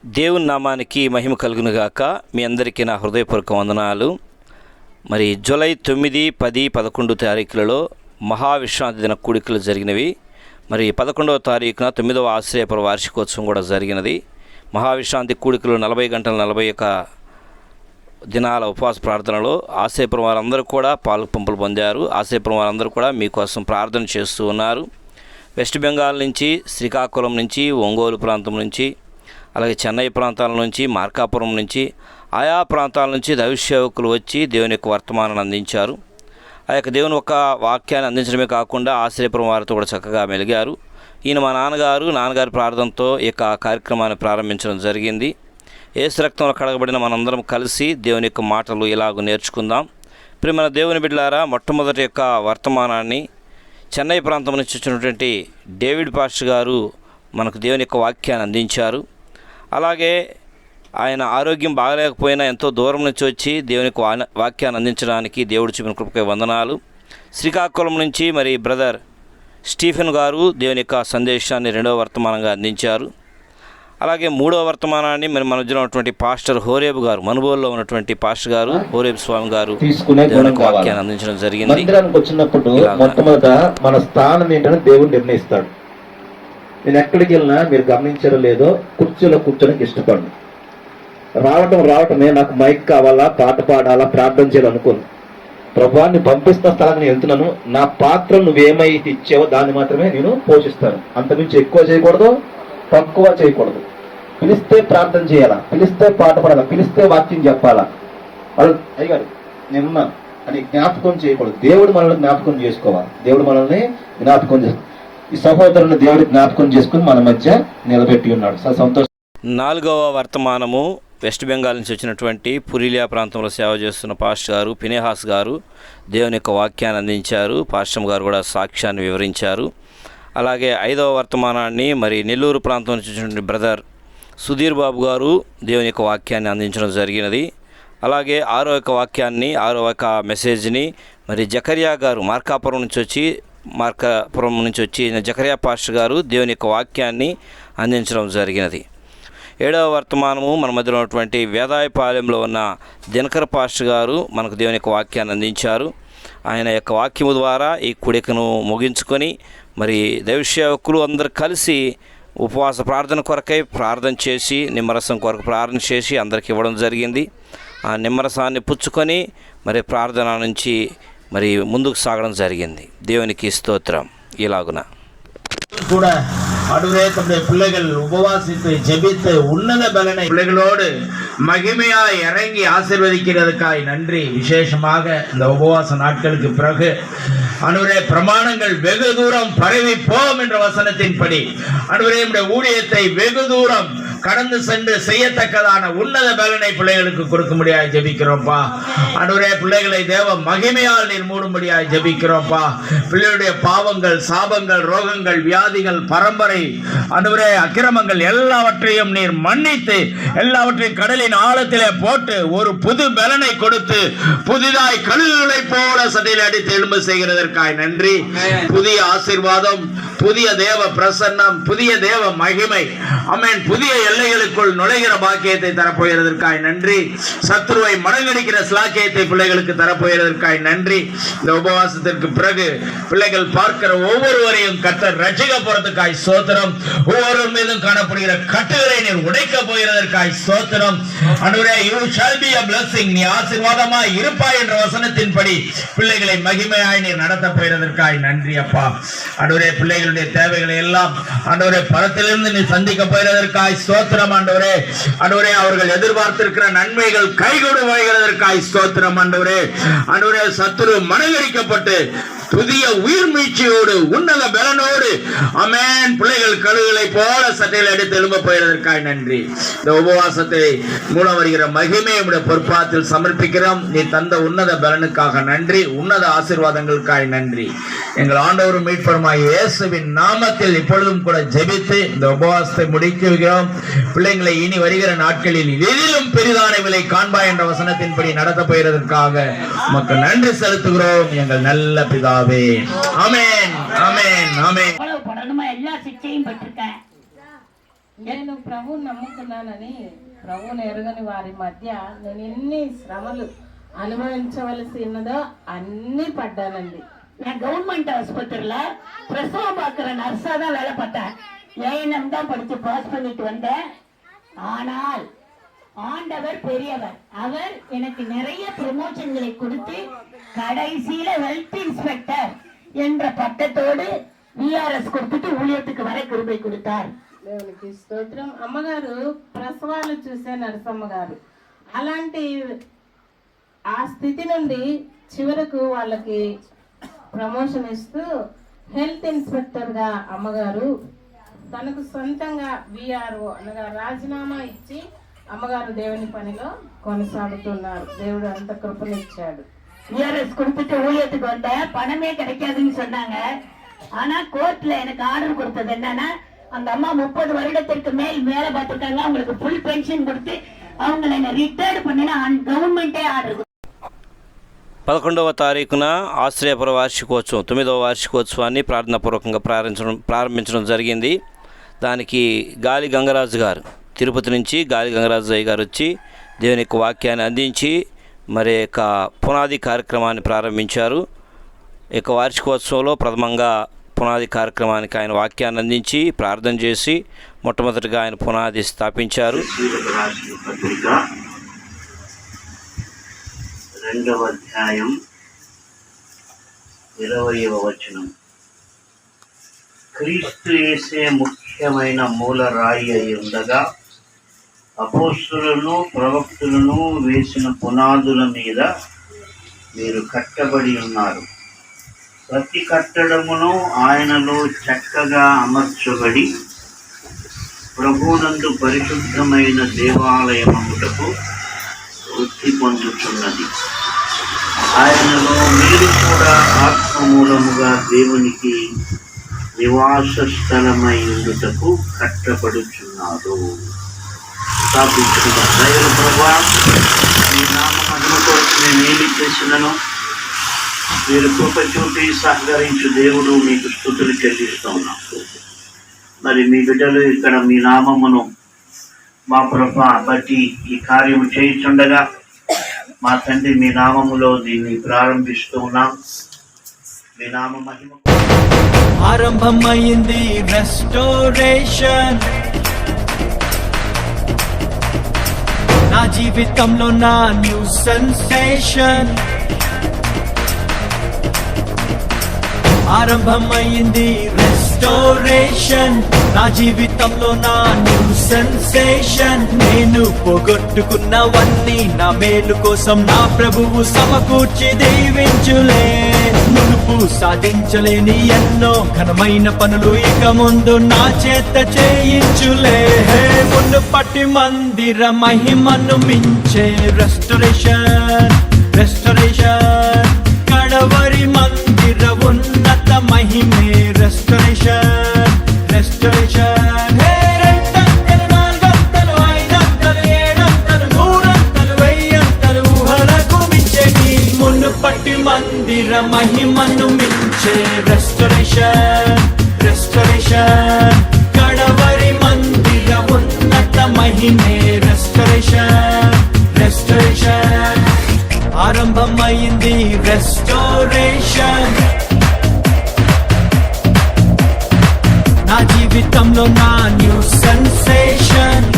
దేవుని నామానికి మహిమ కలుగును గాక. మీ అందరికీ నా హృదయపూర్వక వందనాలు. మరి జూలై 9, 10, 11 తారీఖులలో మహావిశ్రాంతి దిన కూడికలు జరిగినవి. మరి 11వ తారీఖున 9వ ఆశ్రయపుర వార్షికోత్సవం కూడా జరిగినది. మహావిశ్రాంతి కూడికలు 40 గంటల 41 దినాల ఉపవాస ప్రార్థనలో ఆశ్రయపురం వారందరూ కూడా పాలుపంపులు పొందారు. ఆశ్రయపురం వారందరూ కూడా మీకోసం ప్రార్థన చేస్తూ ఉన్నారు. వెస్ట్ బెంగాల్ నుంచి, శ్రీకాకుళం నుంచి, ఒంగోలు ప్రాంతం నుంచి, అలాగే చెన్నై ప్రాంతాల నుంచి, మార్కాపురం నుంచి, ఆయా ప్రాంతాల నుంచి దైవసేవకులు వచ్చి దేవుని యొక్క వర్తమానాన్ని అందించారు. ఆ యొక్క దేవుని యొక్క వాక్యాన్ని అందించడమే కాకుండా ఆశ్రయపురం వారితో కూడా చక్కగా మెలిగారు. ఈయన మా నాన్నగారి ప్రార్థనతో ఈ యొక్క కార్యక్రమాన్ని ప్రారంభించడం జరిగింది. యేసు రక్తంలో కడగబడిన మనందరం కలిసి దేవుని యొక్క మాటలు ఇలాగ నేర్చుకుందాం. ప్రియమైన దేవుని బిడ్డలారా, మొట్టమొదటి యొక్క వర్తమానాన్ని చెన్నై ప్రాంతం నుంచి వచ్చినటువంటి డేవిడ్ పాస్టర్ గారు మనకు దేవుని యొక్క వాక్యాన్ని అందించారు. అలాగే ఆయన ఆరోగ్యం బాగలేకపోయినా ఎంతో దూరం నుంచి వచ్చి దేవుని వాక్యాన్ని అందించడానికి దేవుడు చూపిన కృపకై వందనాలు. శ్రీకాకుళం నుంచి మరి బ్రదర్ స్టీఫెన్ గారు దేవుని యొక్క సందేశాన్ని 2వ వర్తమానంగా అందించారు. అలాగే 3వ వర్తమానాన్ని మరి మన మధ్యలో ఉన్నటువంటి పాస్టర్ హోరేబు గారు, మనుబోలులో ఉన్నటువంటి పాస్టర్ గారు హోరేబు స్వామి గారు దేవుని యొక్క వాక్యాన్ని అందించడం జరిగింది. మందిరానికి వచ్చినప్పుడు మొట్టమొదట మన స్థానం ఏంటని దేవుడు నిర్ణయిస్తాడు. నేను ఎక్కడికి వెళ్ళినా మీరు గమనించారో లేదో, కుర్చీలో కూర్చోడానికి ఇష్టపడను. రావటమే నాకు మైక్ కావాలా, పాట పాడాలా, ప్రార్థన చేయాలనుకోను. ప్రభువాన్ని పంపిస్తున్న స్థలాన్ని నేను వెళ్తున్నాను, నా పాత్ర నువ్వేమైతే ఇచ్చావో దాన్ని మాత్రమే నేను పోషిస్తాను. అంతకుమించి ఎక్కువ చేయకూడదు, తక్కువ చేయకూడదు. పిలిస్తే ప్రార్థన చేయాలా, పిలిస్తే పాట పాడాలా, పిలిస్తే వాక్యం చెప్పాలా. వాళ్ళు అయ్యారు నేనున్నాను అని జ్ఞాపకం చేయకూడదు. దేవుడు మనల్ని జ్ఞాపకం చేసుకోవాలి. దేవుడు మనల్ని జ్ఞాపకం చేసుకోవాలి. ఈ సహోదరుని దేవుడి జ్ఞాపకం చేసుకుని మన మధ్య నిలబెట్టి ఉన్నాడు. సంతోషం. 4వ వర్తమానము వెస్ట్ బెంగాల్ నుంచి వచ్చినటువంటి పురీలియా ప్రాంతంలో సేవ చేస్తున్న పాస్టర్ గారు పినేహాస్ గారు దేవుని యొక్క వాక్యాన్ని అందించారు. పాస్టర్ గారు కూడా సాక్ష్యాన్ని వివరించారు. అలాగే 5వ వర్తమానాన్ని మరి నెల్లూరు ప్రాంతం నుంచి వచ్చినటువంటి బ్రదర్ సుధీర్ బాబు గారు దేవుని యొక్క వాక్యాన్ని అందించడం జరిగినది. అలాగే 6వ యొక్క మెసేజ్ని మరి జకరియా గారు మార్కాపురం నుంచి వచ్చి జకరియా పాస్టర్ గారు దేవుని యొక్క వాక్యాన్ని అందించడం జరిగినది. 7వ వర్తమానము మన మధ్యలో ఉన్నటువంటి వేదాయపాలెంలో ఉన్న దినకర పాస్టర్ గారు మనకు దేవుని యొక్క వాక్యాన్ని అందించారు. ఆయన యొక్క వాక్యము ద్వారా ఈ కూడికను ముగించుకొని మరి దైవసేవకులు అందరూ కలిసి ఉపవాస ప్రార్థన కొరకై ప్రార్థన చేసి, నిమ్మరసం కొరకు ప్రార్థన చేసి అందరికి ఇవ్వడం జరిగింది. ఆ నిమ్మరసాన్ని పుచ్చుకొని మరి ప్రార్థన నుంచి మరి ముందుకు சாகடம் జరిగింది. దేవునికి స్తోత్ரம். இலாகுனா கூட ஆண்டவரே தம்முடைய பிள்ளைகள் உபவாசித்து ஜெபித்து உன்னத பலனை பிள்ளைகளோடு மகிமையாய் இறங்கி ஆசீர்வதிக்கிறதுக்காய் நன்றி. விசேஷமாக இந்த உபவாச நாட்களுக்கு பிறகு ஆண்டவரே பிரமாணங்கள் வெகு தூரம் பரவி போம் என்ற வசனத்தின்படி ஆண்டவரே நம்முடைய ஊழியத்தை வெகு தூரம் கடந்து சென்று செய்யத்தக்கதான உன்னத பலனை பிள்ளைகளுக்கு கொடுக்க முடியாது ஜெபிக்கிறோம்ப்பா. ஆண்டவரே பிள்ளைகளை தேவ மகிமையால் நீர் மூடும்படியாய் ஜெபிக்கிறோம்ப்பா. பிள்ளைகளுடைய பாவங்கள், சாபங்கள், ரோகங்கள், வியாதிகள், பரம்பரை ஆண்டவரே அக்கிரமங்கள் எல்லாவற்றையும் நீர் மன்னித்து எல்லாவற்றையும் கடலின் ஆழத்திலே போட்டு ஒரு புது பலனை கொடுத்து புதிதாய் கழுகுகளை போல சட்டையில் அடித்து எழும்ப செய்கிறதற்காய் நன்றி. புதிய ஆசீர்வாதம், புதிய தேவ பிரசன்னம், புதிய தேவ மகிமை, ஆமென், புதிய எல்லைகளுக்குள் நுழைகிற பாக்கியத்தை தரப்போகிறதற்காய் நன்றி. சத்துருவை மடங்கடிக்கிற ஸ்லாக்கியத்தை பிள்ளைகளுக்கு தரப்போகிறதற்காய் நன்றி. இந்த உபவாசத்திற்கு பிறகு பிள்ளைகள் பார்க்கிற ஒவ்வொருவரையும் கர்த்தர் ரட்சிக்க போறதுக்காய் ஸ்தோத்திரம். ஒவ்வொரு மீதும் காணப்படுகிற கட்டுகளை நீர் உடைக்க போகிறதற்காய் ஸ்தோத்திரம். ஆண்டவரே, you shall be a blessing, நீ ஆசீர்வாதமாய் இருப்பாய் என்ற வசனத்தின்படி பிள்ளைகளை மகிமையாய் நீர் நடத்த போகிறதற்காய் நன்றி அப்பா. ஆண்டவரே, பிள்ளைகளுடைய தேவைகளை எல்லாம் ஆண்டவரே பரத்திலிருந்து நீ சந்திக்க போகிறதற்காய் ஸ்தோத்திரம். ஆண்டவரே, ஆண்டவரே, அவர்கள் எதிர்பார்த்திருக்கிற நன்மைகள் கைகூட வருகிறதற்காய் ஸ்தோத்திரம். ஆண்டவரே, ஆண்டவரே, சத்துரு மனகரிக்கப்பட்டு புதிய உயிர் மீட்சியோடு உன்னத பலனோடு ஆமென் பிள்ளைகள் கழுகுகளை போல சட்டையில் எடுத்து எழும்ப போகிறதற்காய் நன்றி. இந்த உபவாசத்தை மூலம் வருகிற மகிமை உம்முடைய பொற்பாதத்தில் சமர்ப்பிக்கிறோம். நீ தந்த உன்னத பலனுக்காக நன்றி, உன்னத ஆசீர்வாதங்களுக்காய் நன்றி. எங்கள் ஆண்டவரும் மீட்பருமாய் இயேசுவின் நாமத்தில் இப்பொழுதும் கூட ஜெபித்து இந்த உபவாசத்தை முடிக்கிறோம். பிள்ளைகளை இனி வருகிற நாட்களில் எதிலும் பெரிதான விலை காண்பாய் என்ற வசனத்தின்படி நடத்த போகிறதற்காக உமக்கு நன்றி செலுத்துகிறோம் எங்கள் நல்ல பிதாவே. ஆமென், ஆமென், ஆமென். படணுமா எல்லா சிக்ஷையும் பெற்றிருக்கேன். నేను ప్రభువుని నమ్ముకున్నానని ప్రభువుని ఎరుగని వారి మధ్య నేను ఎన్ని శ్రమలు అనుభవించవలసి ఉన్నదో అన్నీ పడ్డానండి. நான் கவர்மெண்ட் ஆஸ்பத்திரியில பிரசவ பார்க்கிற நர்ஸா தான் வேலை பார்த்தேன். ஏஎன்எம் தான் படிச்சு பாஸ் பண்ணிட்டு வந்தேன். ஆனால் ஆண்டவர் பெரியவர். அவர் எனக்கு நிறைய ப்ரமோஷன்களை கொடுத்து கடைசியில ஹெல்த் இன்ஸ்பெக்டர் என்ற பட்டத்தோடு விஆர்எஸ் கொடுத்துட்டு ஊழியத்துக்கு வர கிருபை கொடுத்தார். దేవునికి స్తోత్రం. అమ్మగారు ప్రసవాలు చూసే నరసమ్మ గారు అలాంటి ఆ స్థితి నుండి చివరకు వాళ్ళకి ప్రమోషన్ ఇస్తూ హెల్త్ ఇన్స్పెక్టర్ గా అమ్మగారు తనకు సొంతంగా విఆర్ఓ అనగా రాజీనామా ఇచ్చి అమ్మగారు దేవుని పనిలో కొనసాగుతున్నారు. దేవుడు అంత కృపనిచ్చాడు. விஆர்எஸ் கொடுத்துட்டு ஊழியத்துக்கு வந்தேன். பணமே கிடைக்காதுன்னு சொன்னாங்க. ஆனா கோர்ட்ல எனக்கு ஆர்டர் கொடுத்தது என்னன்னா, அந்த அம்மா 30 வருடத்திற்கு மேல் வேலை பார்த்துருக்காங்க, அவங்களுக்கு ஃபுல் பென்ஷன் கொடுத்து அவங்களை ரிட்டையர்ட் பண்ணினா கவர்மெண்டே ஆர்டர். 11వ తారీఖున ఆశ్రయపుర వార్షికోత్సవం 9వ వార్షికోత్సవాన్ని ప్రార్థనాపూర్వకంగా ప్రారంభించడం జరిగింది. దానికి గాలి గంగరాజు గారు తిరుపతి నుంచి గాలి గంగరాజు అయ్య గారు వచ్చి దేవుని యొక్క వాక్యాన్ని అందించి మరి యొక్క పునాది కార్యక్రమాన్ని ప్రారంభించారు. ఈ యొక్క వార్షికోత్సవంలో ప్రథమంగా పునాది కార్యక్రమానికి ఆయన వాక్యాన్ని అందించి ప్రార్థన చేసి మొట్టమొదటిగా ఆయన పునాది స్థాపించారు. 2వ అధ్యాయం 20వ వచనం. క్రీస్తు యేసే ముఖ్యమైన మూల రాయి అయి ఉండగా అపోస్తలులను ప్రవక్తలను వేసిన పునాదుల మీద మీరు కట్టబడి ఉన్నారు. ప్రతి కట్టడమును ఆయనలో చక్కగా అమర్చబడి ప్రభువునందు పరిశుద్ధమైన దేవాలయముటకు వృద్ధి పొందుతున్నది. ఆయనలో మీరు కూడా ఆత్మమూలముగా దేవునికి నివాస స్థలమై ఉండుటకు కట్టబడుచున్నారు. స్థాపించుకున్న దయలు ప్రభా, మీ నామ మహిమ కొరకు నేను ఏమి చేసినను మీరు కృప చూపి సహకరించు దేవుడు మీకు స్తుతులు చెల్లిస్తూ ఉన్నాం. మరి మీ బిడ్డలు ఇక్కడ మీ నామమును మా ప్రభా బట్టి ఈ కార్యము చేయుచుండగా మా తండ్రి మీ నామములో దీన్ని ప్రారంభిస్తూ ఉన్నాం. మీ నామ మహిమ. ఆరంభమైంది రెస్టోరేషన్, నా జీవితంలో నా న్యూ సెన్సేషన్. ఆరంభమైంది రెస్టోరేషన్, నా జీవితంలో నా న్యూ సెన్సేషన్. నేను పోగొట్టుకున్నవన్నీ నా మేలు కోసం నా ప్రభువు సమకూర్చి దీవించులే. మునుపు సాధించలేని ఎన్నో ఘనమైన పనులు ఇక ముందు నా చేత చేయించులే. మునుపటి మందిర మహిమను మించే రెస్టోరేషన్, రెస్టోరేషన్. కడవరి మందిర ఉన్నత మహిమే రెస్టోరేషన్, రెస్టోరేషన్. 2 4 5 7 100 1000 ఊహలకు మించేది. మునుపటి మందిర మహిమను మించే రెస్టోరేషన్, రెస్టోరేషన్. కడవరి మందిర ఉన్నత మహిమే రెస్టోరేషన్, రెస్టోరేషన్. ఆరంభమైంది రెస్టోరేషన్, నా జీవితంలో నా న్యూ సెన్సేషన్.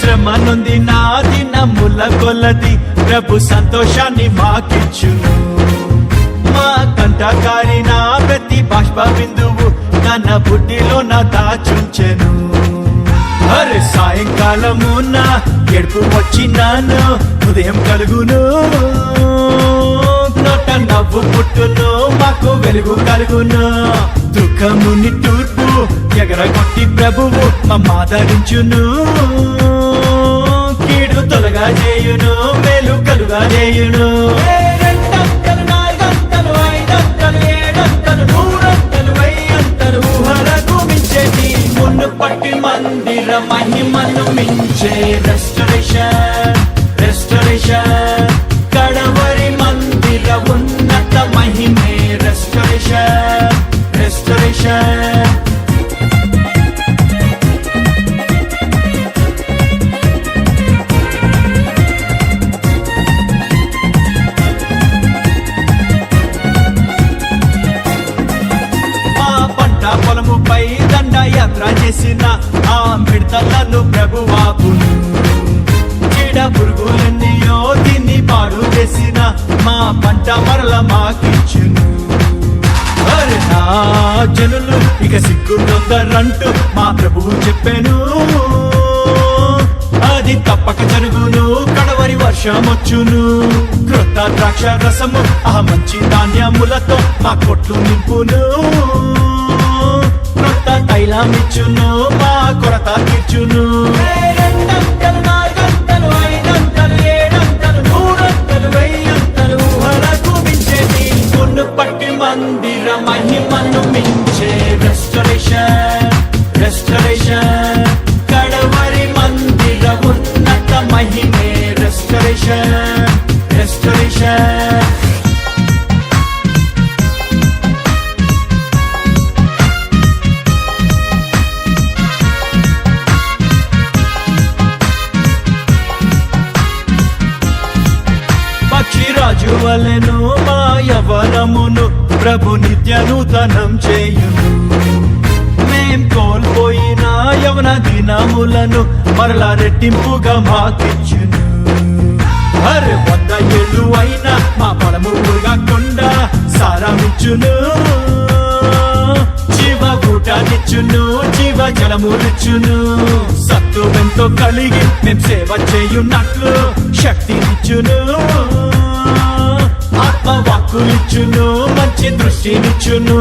శ్రమ నొంది నా దినముల కొలది ప్రభు సంతోషాన్ని మాకిచ్చును. మా కంటకారి నా ప్రతి బాష్ప బిందువు తన బుద్ధిలో నా దాచుంచెను. అరే సాయంకాలము నా ఎడుపు వచ్చినాను, ఉదయం కలుగును, నోట నవ్వు పుట్టును, మాకు వెలుగు కలుగును. దుఃఖముని తూర్పు ఎగరగొట్టి ప్రభువు మమ్మాదరించును. కీడు తొలగా చేయును, మేలు కలుగా చేయును. 2 4 5 7 100 ఊహలకు మించేది. మునుపటి మందిర మహిమను మించే రెస్టరేషన్ రెస్టరేషన్ కడవరి మందిర ఉన్నత మహిమే రెస్టరేషన్ రెస్టరేషన్ పొలముపై దండయాత్ర చేసిన ఆ మిడతలను ప్రభువాపును చీడ పురుగులన్నీయో తిని పాడు చేసిన మా పంట మరల మాకిచ్చును అరే నా జనులు ఇక సిగ్గుందరంటూ మా ప్రభువు చెప్పాను అది తప్పక జరుగును కడవరి వర్షమొచ్చును క్రొత్త ద్రాక్ష రసము ఆ మంచి ధాన్యములతో మా కొట్లు నింపును క్రొత్త తైలమిచ్చును మా కొరత తీర్చును 2 అంకెలు 4 అంకెలు 5 అంకెలు 7 అంకెలు 3 అంకెలు 1000 అంకెలు ఊహలకు మించేది మునుపటి మందిర మహిమను మించే రెస్టరేషన్ రెస్టరేషన్ కడవరి మందిర ఉన్నత మహిమే రెస్టరేషన్ రెస్టరేషన్ పక్షిరాజు వలెను మా యవనమును ప్రభు నిత్య నూతనం చేయును మేం కోల్పోయిన యవన దినములను మరలా రెట్టింపుగా మాకిచ్చును అరే 100 ఏళ్ళు అయినా మా పొలము ఊరగకుండా సారమిచ్చును జీవ ఊటానిచ్చును జీవ జలమునిచ్చును సత్తువెంతో కలిగి మేం సేవ చేయున్నట్లు శక్తినిచ్చును ఆత్మవాక్కులిచ్చును మంచి దృష్టినిచ్చును